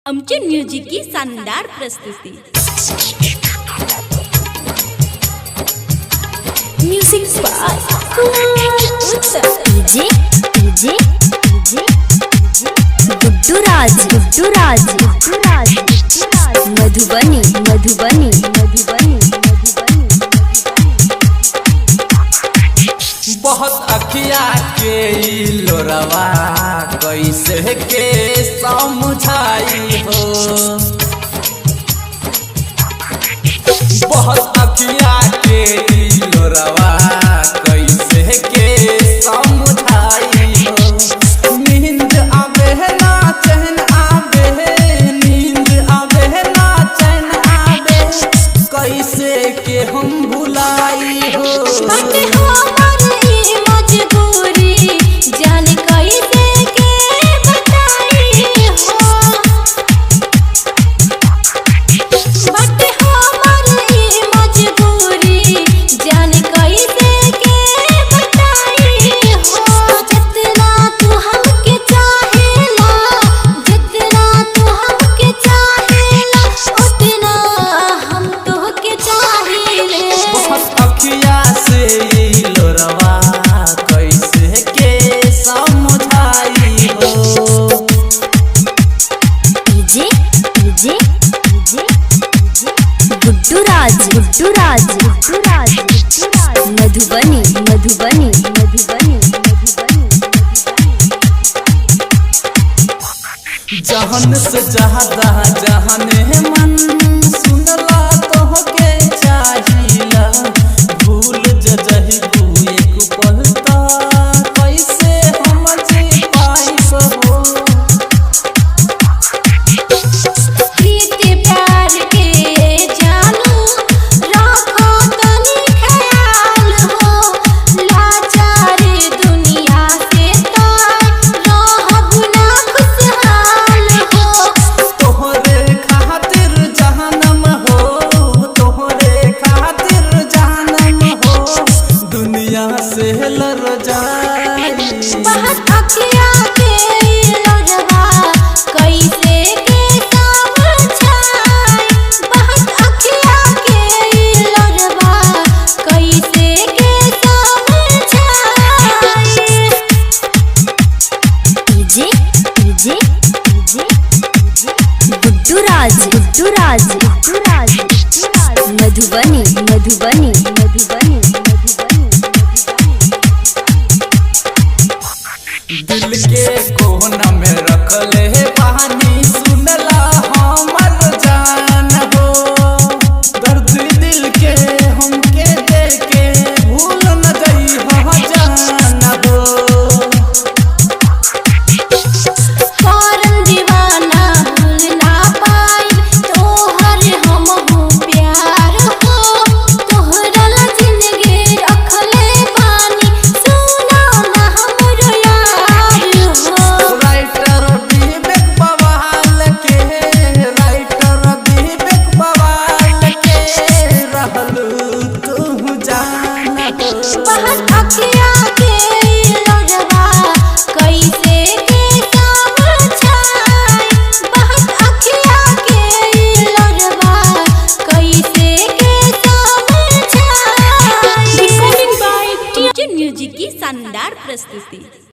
आमचे म्युझिक की शानदार प्रस्तुती। Music by DJ Gudduraj Madhubani बहुत अखिया के लोरवा कैसे के समझाई हो। बहुत अखिया के लोरवा कैसे के समझाई हो। नींद आवे ना चैन आवे, नींद आवे ना चैन आवे, कैसे के हम भुलाई हो। गुड्डूराज मधुबनी जहन से ज्यादा जहने मन सुनला तो के चाहिला। भूल जही एक पल कैसे हम जी पाई हो। से लर जाई बहुत अखिया के लोरवा कैसे के समझाई। बहुत अखिया के लोरवा कैसे के समझाई। डीजे गुड्डूराज मधुबनी